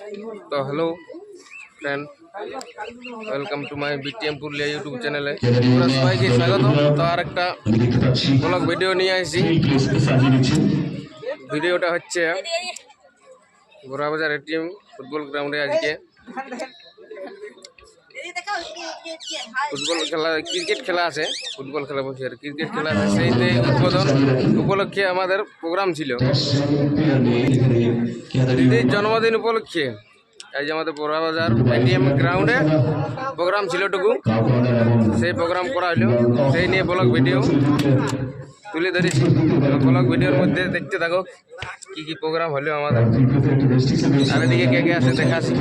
तो hello friend, welcome to my BTM Purulia YouTube चैनले सबाई के स्वागत। तो और एक ब्लॉग भिडियो नहीं आसी भिडियोटा হচ্ছে গোরাবাজার এটিএম ফুটবল গ্রাউন্ডে আজকে ফুটবল খেলা ক্রিকেট খেলা আছে, ফুটবল খেলা বলছি আর ক্রিকেট খেলা আছে, সেইতে উদ্বোধন উপলক্ষে আমাদের প্রোগ্রাম ছিল। দিদির জন্মদিন উপলক্ষে এই যে আমাদের গোরাবাজার এটিএম গ্রাউন্ডে প্রোগ্রাম ছিল টুকু, সেই প্রোগ্রাম করা হলো, সেই নিয়ে ব্লগ ভিডিও তুলে ধরেছি। ব্লগ ভিডিওর মধ্যে দেখতে থাকো কি কি প্রোগ্রাম হলো আমাদের, আর এদিকে কে কে আছে দেখাচ্ছি,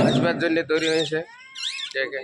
আসবার জন্য তৈরি হয়েছে কে কে।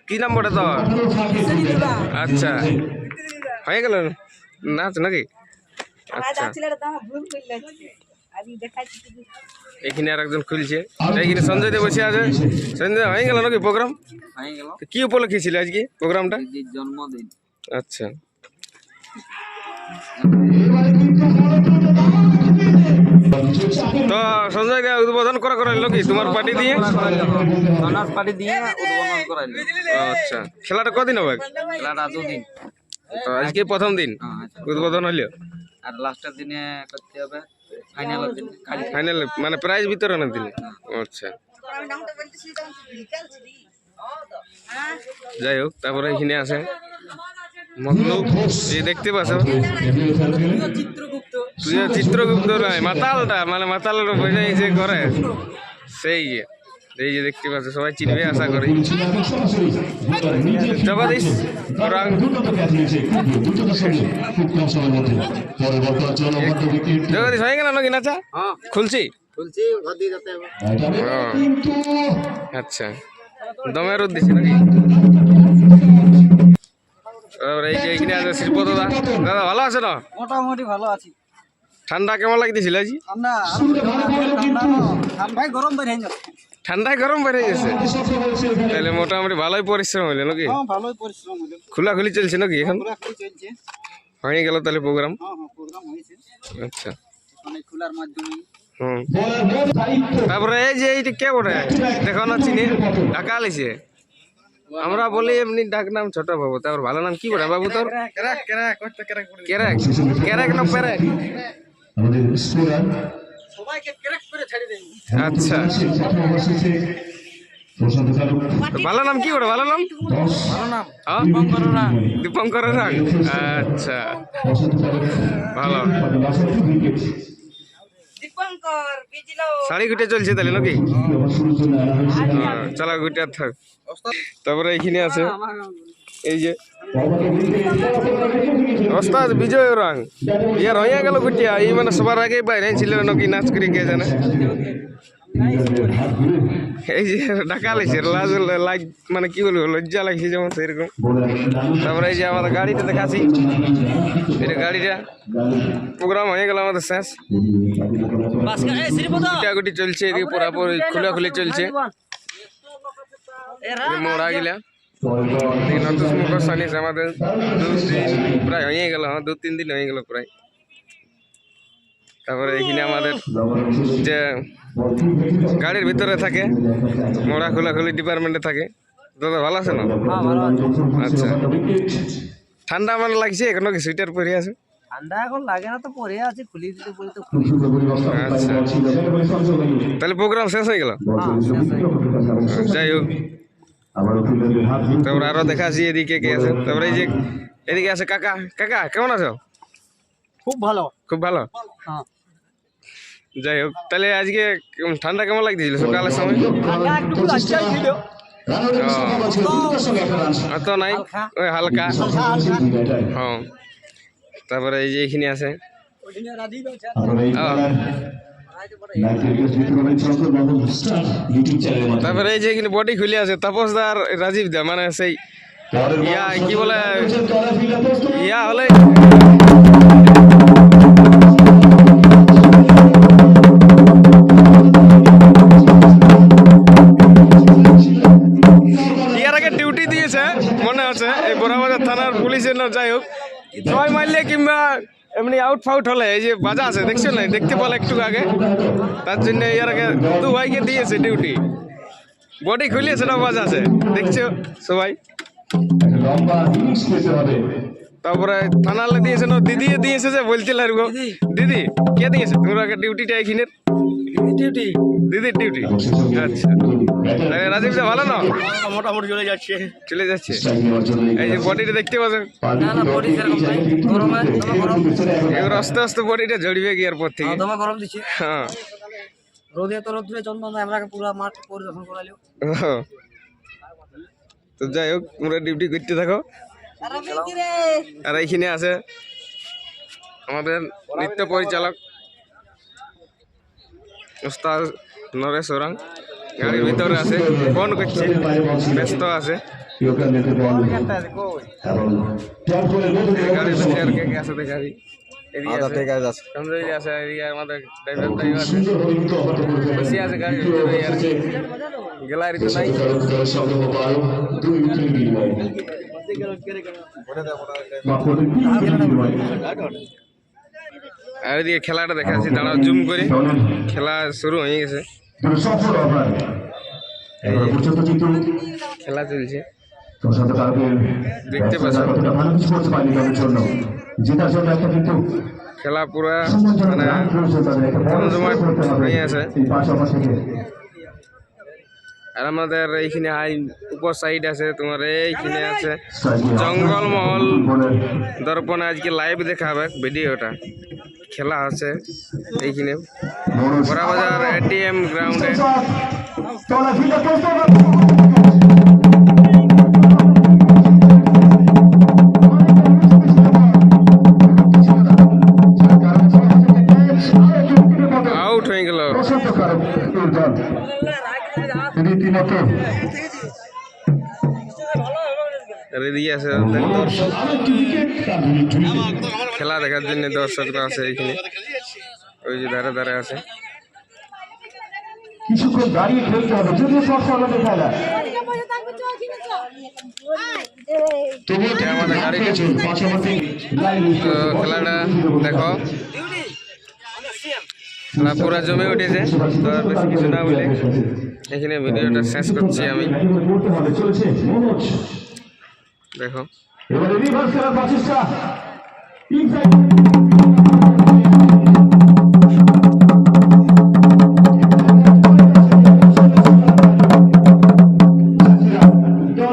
কি নাম বটে তোর? আচ্ছা, হয়ে গেল নাচ নাকি? আচ্ছা, এখানে আর একজন খুলছে, এইখানে সঞ্জয় দেব বসে আছে। সঞ্জয়, হয়ে গেল নাকি প্রোগ্রাম? কি উপলক্ষে ছিল আজকে প্রোগ্রামটা? জন্মদিন। আচ্ছা, তো সঞ্জয় দা উদ্বোধন করাইলো কি তোমার পার্টি দিয়ে? পার্টি দিয়ে উদ্বোধন করাইলো। আচ্ছা, খেলাটা কদিন হবে? খেলাটা 2 দিন। তো আজকে প্রথম দিন উদ্বোধন হইলো, আর লাস্টের দিনে করতে হবে ফাইনালের দিন। ফাইনাল মানে প্রাইজ বিতরণের দিন। আচ্ছা, যাই হোক, তারপরে এখানে আছে মতলব, এই দেখতে পাচ্ছ তুই চিত্রগুপ্ত নয়, মাতালটা মানে মাতালের বোঝাই যে করে সেই এই যে দেখতে পাচ্ছ, সবাই চিনবে আশা করি। জগদীশ ওরাং জগদীশ হয়ে গেল নাকি নাচা? খুলছি আচ্ছা, দমের উদ্দেশ্যে নাকি? এই যে এইখানে আছে শ্রীপদ দা। দাদা ভালো আছে না? মোটামুটি ভালো আছি। ঠান্ডা কেমন লাগতেছিল আজ? ঠান্ডায় গরম বের হয়ে যাচ্ছে। ঠান্ডায় গরম বেড়ে গেছে, তাহলে মোটামুটি ভালোই পরিশ্রম হইলো নাকি? ভালোই পরিশ্রম হলো। খোলাখুলি চলছে নাকি এখন? চলছে। হয়ে গেল তাহলে প্রোগ্রাম? প্রোগ্রাম হয়েছে। আচ্ছা, অনেক খোলার মাধ্যমে। তারপরে এই যে এইটা কে বটে দেখো না, চিনি ঢাকা আলিছে। আমরা বলি এমনি ডাক নাম ছোট বাবু, তারপর ভালো নাম কি বটে বাবু তোর? কেরাক কেরাক না পেরেক? আচ্ছা, ভালো নাম কি বটে? ভালো নাম দীপঙ্কর রাং। আচ্ছা, ভালো। শাড়ি গুটে চলছে তাহলে নাকি? চলা গুটে থাক। তারপরে এইখানে আছে এই যে ওস্তাদ বিজয় রাং, ইয়ার হয়ে গেল গুটিয়া। এই মানে সবার আগে বাইরে ছিল নাকি নাচ করে, কে জানে। এই যে ঢাকা লাগছে, লাগ মানে কি বলবো, লজ্জা লাগছে যেমন সেরকম। তারপরে এই যে আমাদের গাড়িটা দেখাচ্ছি, এটা গাড়িটা প্রোগ্রাম হয়ে গেল আমাদের শেষ। গুটি চলছে এদিকে, পুরাপুরি খোলাখুলি চলছে। মোড়া গিলা আমাদের প্রায় হয়ে গেল, 2-3 দিন হয়ে গেল প্রায়। তারপরে এইখানে আমাদের যে গাড়ির ভিতরে থাকে, মোড়া খোলাখুলি ডিপার্টমেন্টে থাকে। দাদা ভালো আছে না? আচ্ছা, ঠান্ডা মানে লাগছে এখনো কি সুইটার পরে আছে? ঠান্ডা এখন লাগে না তো, পরে আছে, খুলি দিতে বলে তো। আচ্ছা, তাহলে প্রোগ্রাম শেষ হয়ে গেল। যাই হোক, তারপরে আরো দেখাচ্ছি এদিকে কে আছে। তারপরে এই যে এদিকে আছে কাকা। কাকা কেমন আছো? খুব ভালো, খুব ভালো। যাই হোক, তাহলে আজকে ঠান্ডা কেমন লাগতেছিল সকালের সময়? অত নাই, ওই হালকা। হ্যাঁ, তারপরে এই যে এখানে আছে তারপরে এই যে এখানে বডি খুলে আছে তাপস দা আর রাজীব দা, মানে সেই ইয়া কি বলে ইয়া হলে ইয়ার আগে ডিউটি দিয়েছে মনে আছে এই বড়বাজার থানার পুলিশের। যাই হোক, ছয় মারলে কিংবা এমনি আউট ফাউট হলে এই যে বাজা আছে দেখছো না, দেখতে বলে একটু আগে, তার জন্য ইয়ার আগে 2 ভাইকে দিয়েছে ডিউটি। বডি খুলিয়েছে না, বাজা আছে দেখছো সবাই। তারপরে থানালে দিয়েছে না, দিদি দিয়েছে যে বলছিল দিদি কে দিয়েছে তোমরা ডিউটিটা এখানে? দিদির ডিউটি। আচ্ছা, রাজীব দা ভালো না? মোটামুটি চলে যাচ্ছে। এই যে বডিটা দেখতে পাচ্ছ, এবার আস্তে আস্তে বডিটা ঝড়বে গিয়ার পর থেকে। গরম দিচ্ছে। হ্যাঁ, রোদে তো রোদ্রে চন্দন আমরা পুরো মাঠ পরিদর্শন করালো। তো যাই হোক, তোমরা ডিউটি করতে থাকো। আর এইখানে আছে আমাদের নৃত্য পরিচালক ওস্তাদ নরেশ ওরাং, গাড়ির ভিতরে আছে, ফোন করছে, ব্যস্ত আছে। গাড়ির ভিতরে আর কে কে আছে গাড়ি এদিকে আছে, সঞ্জয় আছে, এদিকে আমাদের ড্রাইভার আছে, বসে আছে গাড়ির ভিতরে। আর গ্যালারি তো নাই। আর এদিকে খেলাটা দেখাচ্ছি, দাঁড়াও জুম করে। খেলা শুরু হয়ে গেছে, খেলা চলছে দেখতে পাচ্ছ। খেলা পুরা মানে জমজমাট হয়ে আছে। আর আমাদের এইখানে উপর সাইড আছে, তোমার এইখানে আছে জঙ্গলমহল দর্পণে আজকে লাইভ দেখাবে ভিডিওটা। খেলা আছে এইখানে বড়াবাজার এটিএম গ্রাউন্ডে। আউট হয়ে গেল। রেডি আছে খেলা দেখার জন্য, দর্শকরা আছে এইখানে, ওই যে ধারে ধারে আছে। কিছুক্ষণ দাঁড়িয়ে খেলতে হবে, যদিও সবসময় খেলা আমাদের গাড়ি। তো খেলাটা দেখো, খেলা পুরা জমে উঠেছে। তো আর বেশি কিছু না বলে এখানে ভিডিওটা শেষ করছি আমি। দেখো এবারে রিভার্স খেলার প্রচেষ্টা।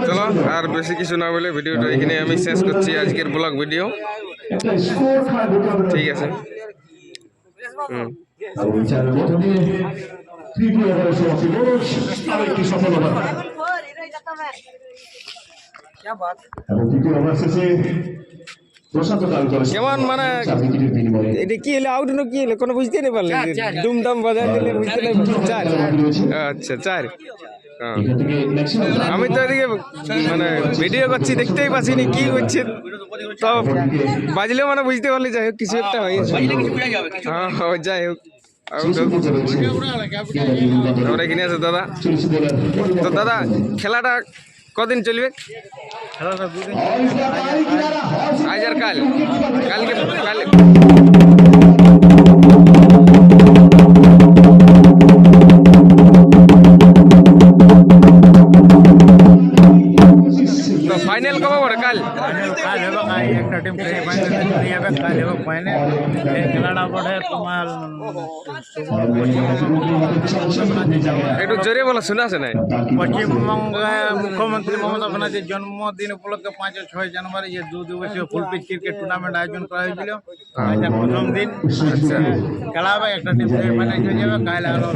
চলো আর বেশি কিছু না বলে ভিডিওটা এখানে আমি শেষ করছি, আজকের ব্লগ ভিডিও। ঠিক আছে। কেমন মানে এটা কি হলো, আউট না কি হলো কোনো বুঝতে নেই পারলেন? ডুমডাম বাজার দিলে বুঝতে নেই পারলেন। 4, আচ্ছা 4। আমি তো এদিকে মানে ভিডিও করছি, দেখতেই পাচ্ছিনি কি করছে, তো বাজলেও মানে বুঝতে পারলি। যাই হোক কিছু একটা হয়েছে। হ্যাঁ যাই হোক, আমরা এখানে আছে দাদা। তো দাদা খেলাটা কদিন চলবে? আজ আর কালকে তো ফাইনাল কবে পড়ে? কাল একটা টিম ফাইনাল খেলাটা পড়ে তোমার একটু জোরে বলো, শোনা আছে না। পশ্চিমবঙ্গে মুখ্যমন্ত্রী মমতা ব্যানার্জির জন্মদিন উপলক্ষে 5 ও 6 জানুয়ারি যে 2 দিবসীয় ফুল পিচ ক্রিকেট টুর্নামেন্ট আয়োজন করা হয়েছিল। এটা প্রথম দিন খেলা হবে, একটা টিম সেমিফাইনাল চলে যাবে। কাল হলো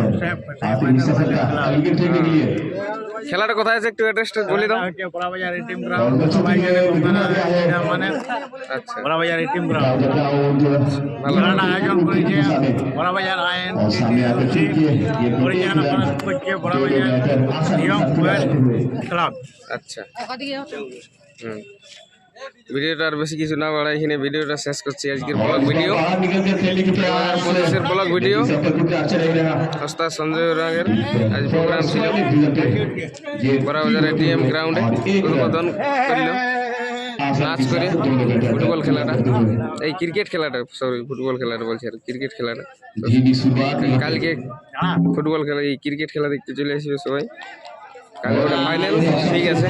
খেলাটা কোথায় আছে একটু অ্যাড্রেসটা বলে দাও। বড়াবাজার এটিএম গ্রাউন্ড, সবাই জানে মানে আচ্ছা বড়াবাজার এটিএম গ্রাউন্ড। খেলাটা আয়োজন করেছে বড়াবাজার আইন পরিচালনা করছে বড়াবাজার ইয়ং বয়েজ ক্লাব। আচ্ছা ভিডিওটা আর বেশি কিছু না বাড়াই, এখানে ভিডিওটা শেষ করছি। আজকের ব্লগ ভিডিও, ব্লগ ভিডিও সস্তা সঞ্জয় রাঙের আজ প্রোগ্রাম ছিল বড়াবাজার এটিএম গ্রাউন্ডে। উদ্বোধন করল নাচ করে ফুটবল খেলাটা, এই ক্রিকেট খেলাটা, সরি ফুটবল খেলাটা বলছি আর ক্রিকেট খেলাটা। কালকে ফুটবল খেলা, এই ক্রিকেট খেলা দেখতে চলে আসবে সবাই। কালকে ফাইনাল। ঠিক আছে।